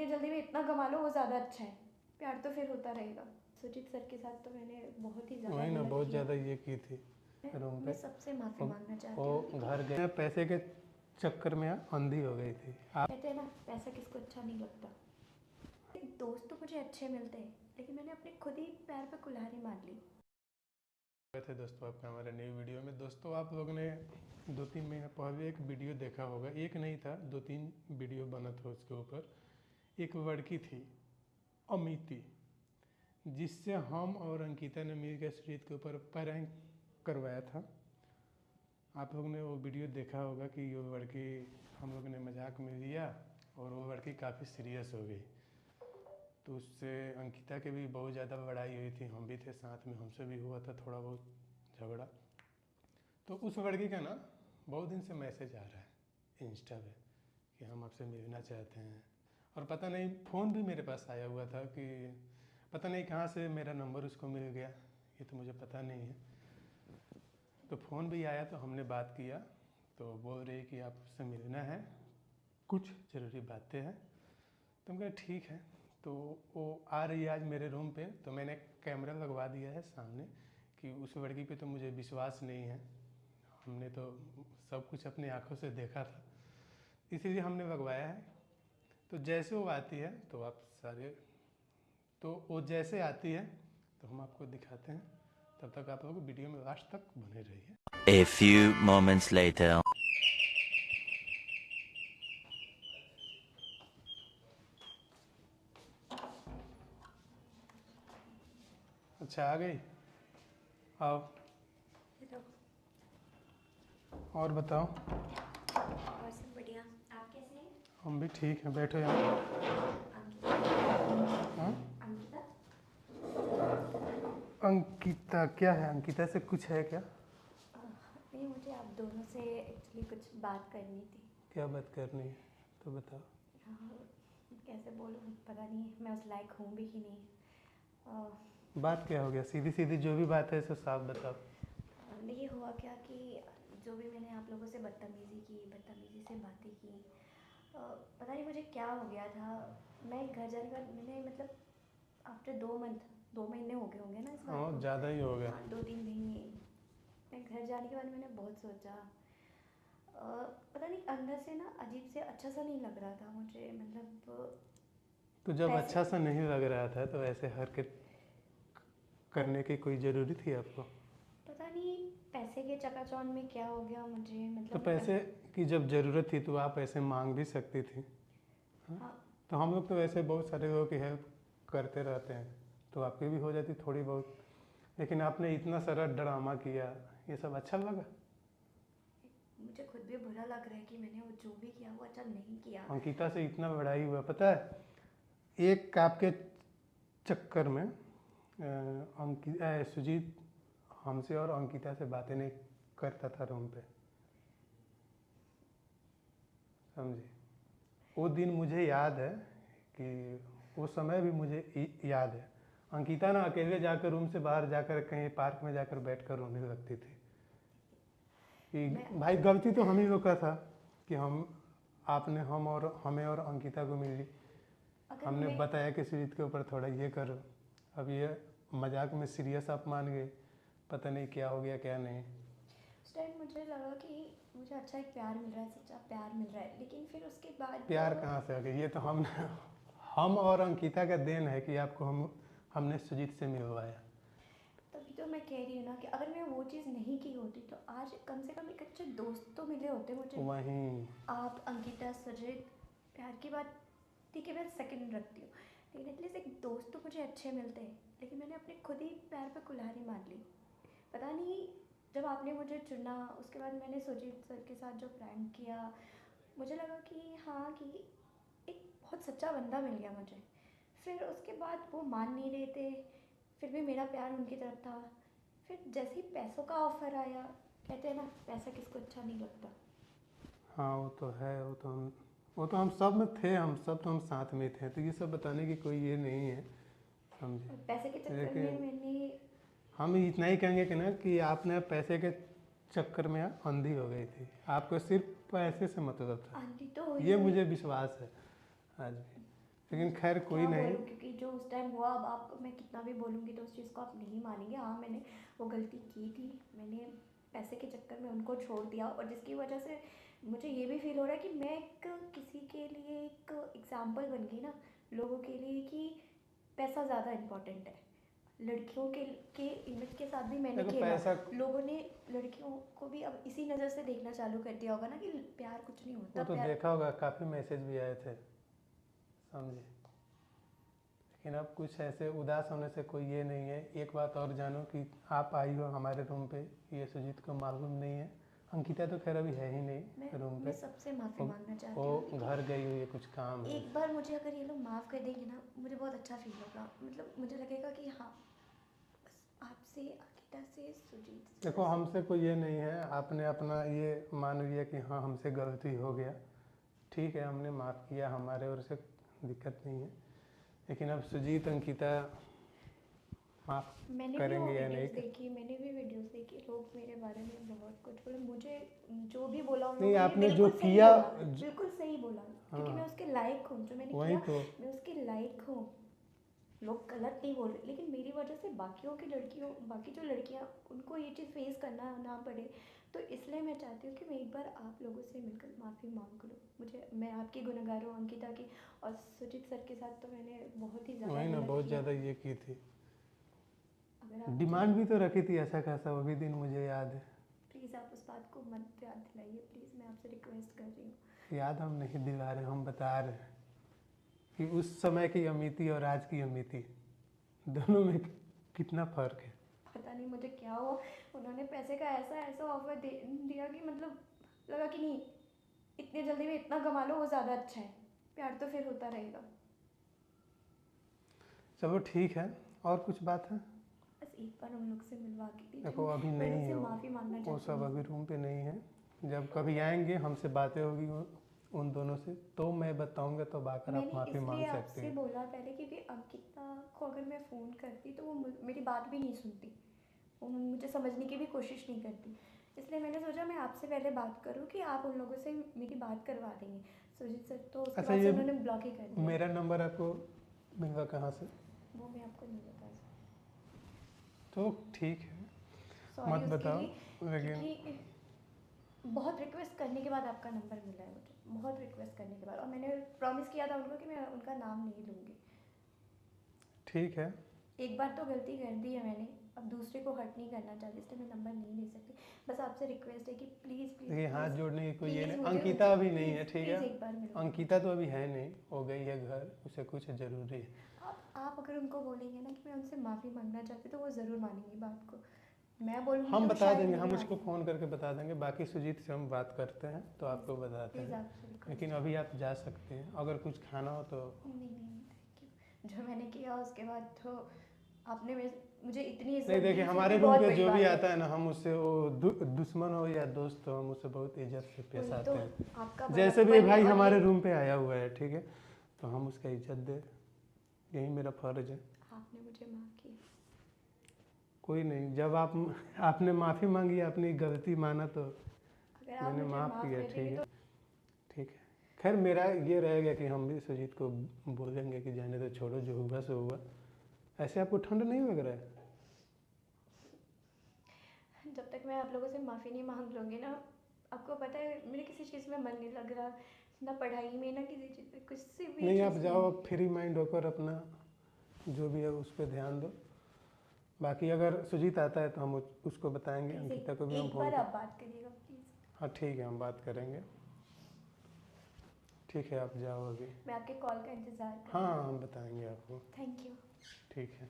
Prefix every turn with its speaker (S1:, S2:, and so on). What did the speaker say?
S1: जितनी जल्दी में इतना कमा लो वो ज़्यादा अच्छा है। प्यार तो फिर होता रहेगा। सुजीत सर के साथ तो मैंने बहुत ही ज़्यादा
S2: वही ना,
S1: गलत
S2: बहुत
S1: किया।
S2: ज़्यादा ये की थी रूम पे।
S1: मैं सबसे माफ़ी मांगना चाहती
S2: वो
S1: हूँ, लेकिन
S2: घर गए, पैसे के चक्कर में अंधी हो गई थी आप।
S1: कहते हैं ना, पैसा किसको अच्छा नहीं लगता। दोस्त तो मुझे अच्छे मिलते हैं, लेकिन मैंने अपने खुद ही पैर पे कुल्हाड़ी मार ली।
S2: थे दोस्तों आपका हमारे न्यू वीडियो में। दोस्तों आप लोगों ने 2-3 महीने पहले एक वीडियो देखा होगा, एक नहीं था 2-3 वीडियो बना था उसके ऊपर। एक लड़की थी अमिति, जिससे हम और अंकिता ने मिलकर सुजीत के ऊपर प्रैंक करवाया था। आप लोगों ने वो वीडियो देखा होगा कि वो लड़की हम लोगों ने मजाक में लिया और वो लड़की काफ़ी सीरियस हो गई। तो उससे अंकिता के भी बहुत ज़्यादा लड़ाई हुई थी, हम भी थे साथ में, हमसे भी हुआ था थोड़ा बहुत झगड़ा। तो उस लड़की का ना बहुत दिन से मैसेज आ रहा है इंस्टा पे कि हम आपसे मिलना चाहते हैं। और पता नहीं फ़ोन भी मेरे पास आया हुआ था कि पता नहीं कहाँ से मेरा नंबर उसको मिल गया, ये तो मुझे पता नहीं है। तो फ़ोन भी आया तो हमने बात किया, तो बोल रही कि आप उससे मिलना है, कुछ ज़रूरी बातें हैं। तो मैं कहा ठीक है। तो वो आ रही है आज मेरे रूम पे, तो मैंने कैमरा लगवा दिया है सामने कि उस लड़की पे तो मुझे विश्वास नहीं है, हमने तो सब कुछ अपनी आंखों से देखा था, इसीलिए हमने लगवाया है। तो जैसे वो आती है तो आप सारे, तो वो जैसे आती है तो हम आपको दिखाते हैं। तब तक आप लोग वीडियो में लास्ट तक बने रहिए।
S3: A few moments later.
S2: अच्छा आ गई, आओ और बताओ।
S1: और सब बढ़िया, आप कैसे हैं?
S2: हम भी ठीक हैं, बैठो यहाँ। हाँ?
S1: अंकिता?
S2: अंकिता क्या है? अंकिता से कुछ है क्या?
S1: नहीं, मुझे आप दोनों से एक्चुअली कुछ बात करनी थी।
S2: क्या बात करनी है तो बताओ।
S1: कैसे बोलूँ, पता नहीं मैं उस लायक हूँ भी कि नहीं।
S2: बात क्या हो गया? सीधी सीधी जो भी बात है इसे साफ बताओ।
S1: ये हुआ क्या कि जो भी मैंने आप लोगों से बदतमीज़ी से बातें की, पता नहीं मुझे क्या हो गया था। मैं घर जाने के बाद मैंने मतलब आफ्टर 2 महीने हो गए होंगे ना इस बात
S2: हाँ
S1: को।
S2: ज़्यादा ही हो गया।
S1: हाँ, 2-3 महीने। मैं घर जाने के बाद मैंने बहुत सोचा, पता नहीं अंदर से ना अजीब से अच्छा सा नहीं लग रहा था मुझे, मतलब।
S2: तो जब अच्छा सा नहीं लग रहा था तो ऐसे हरकत करने की कोई ज़रूरी थी आपको?
S1: पता नहीं पैसे के चकाचौंध में क्या हो गया मुझे,
S2: तो
S1: मतलब।
S2: पैसे की जब ज़रूरत थी तो आप ऐसे मांग भी सकती थी।
S1: हाँ।
S2: तो हम लोग तो वैसे बहुत सारे लोगों की हेल्प करते रहते हैं, तो आपकी भी हो जाती थोड़ी बहुत। लेकिन आपने इतना सारा ड्रामा किया, ये सब अच्छा लगा?
S1: मुझे खुद भी बुरा लग रहा है कि मैंने वो जो भी किया वो अच्छा नहीं किया।
S2: अंकिता से इतना लड़ाई हुआ पता है, एक आपके चक्कर में सुजीत हमसे और अंकिता से बातें नहीं करता था रूम पे, समझे? वो दिन मुझे याद है कि वो समय भी मुझे याद है। अंकिता ना अकेले जाकर रूम से बाहर जाकर कहीं पार्क में जाकर बैठकर रोने लगती थी कि भाई गलती तो हम ही लोग का था कि हमें और अंकिता को मिली। हमने बताया कि सुजीत के ऊपर थोड़ा ये करो, अब ये मजाक में सीरियस आप मान गए, पता नहीं क्या हो गया क्या नहीं।
S1: उस टाइम मुझे लगा कि मुझे अच्छा एक प्यार मिल रहा है, सच्चा प्यार मिल रहा है, लेकिन फिर उसके बाद
S2: प्यार कहाँ से आ गया? ये तो हम और अंकिता का देन है कि आपको हमने सुजीत से मिलवाया।
S1: तभी तो मैं कह रही हूँ ना कि अगर मैं वो चीज़ नहीं की होती तो आज कम से कम एक अच्छे दोस्त तो मिले होते मुझे।
S2: वहीं
S1: आप, अंकिता, सुजीत, प्यार की बात ठीक है मैं सेकंड रखती हूँ, लेकिन एटलीस्ट एक दोस्त तो मुझे अच्छे मिलते हैं। लेकिन मैंने अपने खुद ही पैर पे कुल्हाड़ी मार ली। पता नहीं, जब आपने मुझे चुना उसके बाद मैंने सुजीत सर के साथ जो प्रैंक किया, मुझे लगा कि हाँ कि एक बहुत सच्चा बंदा मिल गया मुझे। फिर उसके बाद वो मान नहीं रहे थे, फिर भी मेरा प्यार उनकी तरफ था। फिर जैसे ही पैसों का ऑफ़र आया, कहते हैं ना पैसा किसको अच्छा नहीं लगता।
S2: हाँ वो तो है, वो तो हम सब में थे, हम सब तो हम साथ में थे, तो ये सब बताने की कोई ये नहीं है, समझे?
S1: पैसे के चक्कर में
S2: लेकिन
S1: मैंने
S2: हम इतना ही कहेंगे कि ना कि आपने पैसे के चक्कर में अंधी हो गई थी, आपको सिर्फ पैसे से मतलब था,
S1: आंटी तो हुई
S2: ये
S1: हुई।
S2: मुझे विश्वास है आज भी। लेकिन खैर कोई
S1: क्या
S2: नहीं।
S1: बोलूं, क्योंकि जो उस टाइम हुआ, अब आपको मैं कितना भी बोलूँगी तो उस चीज़ को आप नहीं मानेंगे। हाँ, मैंने वो गलती की थी, मैंने पैसे के चक्कर में उनको छोड़ दिया, और जिसकी वजह से मुझे ये भी फील हो रहा है कि मैं एक किसी के लिए एक एग्जाम्पल बन गई ना लोगों के लिए, कि पैसा ज़्यादा इम्पोर्टेंट है। लड़कियों के इमेज के साथ भी मैंने
S2: देखो
S1: खेला।
S2: पैसा,
S1: लोगों ने लड़कियों को भी अब इसी नज़र से देखना चालू कर दिया होगा ना, कि प्यार कुछ नहीं
S2: वो
S1: होता,
S2: तो
S1: प्यार।
S2: देखा होगा, काफ़ी मैसेज भी आए थे, समझे। लेकिन अब कुछ ऐसे उदास होने से कोई ये नहीं है। एक बात और जानो कि आप आई हो हमारे रूम पे, ये सुजीत को मालूम नहीं है। अंकिता तो खैर अभी है ही नहीं रूम
S1: मैं
S2: पे,
S1: सबसे माफ़ी मांगना चाहती
S2: वो
S1: हूँ, क्योंकि
S2: घर गई हुई है, कुछ काम है।
S1: एक बार मुझे अगर ये लोग माफ़ कर देंगे ना, मुझे बहुत अच्छा फील होगा। मतलब मुझे लगेगा कि हाँ, बस आपसे, अंकिता से, सुजीत से,
S2: देखो हमसे कोई ये नहीं है, आपने अपना ये मान लिया कि हाँ हमसे गलती हो गया, ठीक है, हमने माफ़ किया, हमारे ओर से दिक्कत नहीं है। लेकिन अब सुजीत अंकिता माफ़
S1: मैंने भी वो
S2: करेंगे या
S1: वीडियोस
S2: नहीं।
S1: देखी, मैंने भी वीडियोस देखी, लोग मेरे बारे में बहुत कुछ बोले। मुझे जो भी बोला उन
S2: नहीं,
S1: लोगों ने
S2: आपने जो
S1: बिल्कुल सही
S2: किया
S1: बोला, बिल्कुल सही बोला, क्योंकि
S2: हाँ
S1: मैं उसके लायक हूँ। जो मैंने
S2: वही
S1: किया,
S2: तो।
S1: मैं उसके लायक हूँ। लोग गलत नहीं बोल रहे, लेकिन मेरी वजह से बाकियों की लड़कियों, बाकी जो लड़कियाँ, उनको ये चीज़ फेस करना ना पड़े। तो इसलिए मैं चाहती हूँ कि मैं एक बार आप लोगों से मिलकर माफ़ी मांग लूँ। मैं आपकी गुनहगार हूँ, अंकिता की। और सुजीत सर के साथ तो मैंने बहुत ही ज़्यादा
S2: वही ना,
S1: गलत
S2: बहुत
S1: किया।
S2: ज़्यादा ये की थी,
S1: अगर आप
S2: डिमांड भी तो रखी थी अच्छा खासा, वो भी दिन मुझे याद है।
S1: प्लीज़ आप उस बात को मत याद दिलाइए, प्लीज़, मैं आपसे रिक्वेस्ट कर रही हूँ।
S2: याद हम नहीं दिला रहे, हम बता रहे हैं कि उस समय की अमिति और आज की अमिति दोनों में कितना फ़र्क है।
S1: पता नहीं मुझे क्या हुआ, उन्होंने पैसे का ऐसा ऐसा ऑफर दे दिया कि मतलब लगा कि नहीं, इतनी जल्दी में इतना कमा लो, वो ज़्यादा अच्छा है। प्यार तो फिर होता रहेगा।
S2: चलो ठीक है, और कुछ बात है।
S1: बस एक बार उन लोग से मिलवा के दीजिए।
S2: देखो अभी
S1: मैं
S2: नहीं
S1: उनसे
S2: है
S1: माफ़ी मांगना
S2: वो
S1: चाहती
S2: सब
S1: हूँ।
S2: अभी रूम पे नहीं है। जब कभी आएंगे हमसे बातें होगी उन दोनों से, तो मैं बताऊंगा, तो आकर आप
S1: मैंने
S2: माफ़ी मांग
S1: इसलिए
S2: सकते
S1: आपसे
S2: हैं।
S1: बोला पहले, क्योंकि अंकिता को अगर मैं फ़ोन करती तो वो मेरी बात भी नहीं सुनती, वो मुझे समझने की भी कोशिश नहीं करती। इसलिए मैंने सोचा मैं आपसे पहले बात करूं कि आप उन लोगों से मेरी बात करवा देंगे। सुजीत सर तो उसके
S2: अच्छा,
S1: बाद से
S2: ये
S1: उन्होंने ब्लॉक ही कर दिया।
S2: मेरा नंबर आपको मिला कहाँ से?
S1: वो मैं आपको नहीं बता सकती,
S2: तो ठीक है,
S1: सॉरी
S2: मत
S1: उसके
S2: बताओ,
S1: लिए,
S2: लेकिन
S1: क्योंकि बहुत रिक्वेस्ट करने के बाद आपका नंबर मिला है मुझे, बहुत रिक्वेस्ट करने के बाद। और मैंने प्रॉमिस किया था उनको कि मैं उनका नाम नहीं लूँगी।
S2: ठीक है।
S1: एक बार तो गलती कर दी है मैंने, अब दूसरे को हर्ट नहीं करना चाहती, इसलिए मैं नंबर नहीं ले सकती। बस आपसे रिक्वेस्ट है कि प्लीज़ प्लीज़
S2: देखिए हाथ
S1: प्लीज़
S2: जोड़ने की कोई ये
S1: प्लीज़
S2: नहीं,
S1: मुझे
S2: अंकिता
S1: उनसे
S2: अभी नहीं है,
S1: प्लीज़
S2: ठीक है।
S1: प्लीज़ एक बार मिलो।
S2: अंकिता तो अभी है नहीं, हो गई है घर, उसे कुछ ज़रूरी है।
S1: आप अगर उनको बोलेंगे ना कि मैं उनसे माफ़ी मांगना चाहती हूँ, तो वो ज़रूर मानेंगी बात को। मैं बोलूँगी
S2: हम
S1: तो
S2: बता
S1: शायद
S2: देंगे,
S1: नहीं
S2: हम उसको
S1: मानेंगी।
S2: फ़ोन करके बता देंगे। बाकी सुजीत से हम बात करते हैं तो आपको बताते
S1: प्लीज़
S2: हैं।
S1: आपसे रिक्वेस्ट।
S2: लेकिन अभी आप जा सकते हैं, अगर कुछ खाना हो तो।
S1: नहीं नहीं, थैंक यू। जो मैंने किया उसके बाद तो आपने मुझे इतनी इज्जत
S2: नहीं
S1: दी,
S2: देखिए,
S1: फिर
S2: हमारे
S1: भी
S2: रूम
S1: बहुत
S2: पे
S1: बड़ी
S2: जो भी
S1: बात है।
S2: आता है ना, हम उससे वो दुश्मन हो या दोस्त हो, हम उससे बहुत इज्जत से पेश
S1: वही
S2: आते
S1: तो,
S2: हैं।
S1: आपका
S2: जैसे भी
S1: बड़प्पन है।
S2: भाई
S1: और
S2: हमारे
S1: ये
S2: रूम पे आया हुआ है, ठीक है, तो हम उसका इज्जत दें, यही मेरा फ़र्ज है।
S1: आपने मुझे माफ़ किया।
S2: कोई नहीं, जब आपने माफ़ी मांगी, अपनी गलती माना, तो
S1: अगर आप
S2: मैंने
S1: मुझे
S2: माफ़
S1: माफ़
S2: किया,
S1: कर
S2: ठीक
S1: देंगे
S2: है।
S1: तो
S2: ठीक है, खैर मेरा ये रहेगा कि हम भी सुजीत को बोलेंगे कि जाने दो, छोड़ो, जो हुआ सो हुआ। ऐसे आपको ठंड नहीं लग रहा है?
S1: जब तक मैं आप लोगों से माफ़ी नहीं मांग लूँगी ना, आपको पता है मेरे किसी चीज़ में मन नहीं लग रहा, ना पढ़ाई में, ना किसी चीज़ में, कुछ से भी
S2: नहीं, आप
S1: चीज़
S2: जाओ,
S1: में।
S2: आप फ्री माइंड होकर अपना जो भी है उस पर ध्यान दो। बाकी अगर सुजीत आता है तो हम उसको बताएंगे,
S1: प्लीज़
S2: अंकिता को भी हम
S1: एक
S2: फ़ोन
S1: बार
S2: कर।
S1: आप बात करिएगा प्लीज़।
S2: हाँ ठीक है, हम बात करेंगे। ठीक है, आप जाओ अभी।
S1: मैं आपके कॉल का इंतज़ार कर
S2: हाँ
S1: रही
S2: हाँ,
S1: हूँ।
S2: हम बताएंगे आपको।
S1: Thank you.
S2: ठीक है।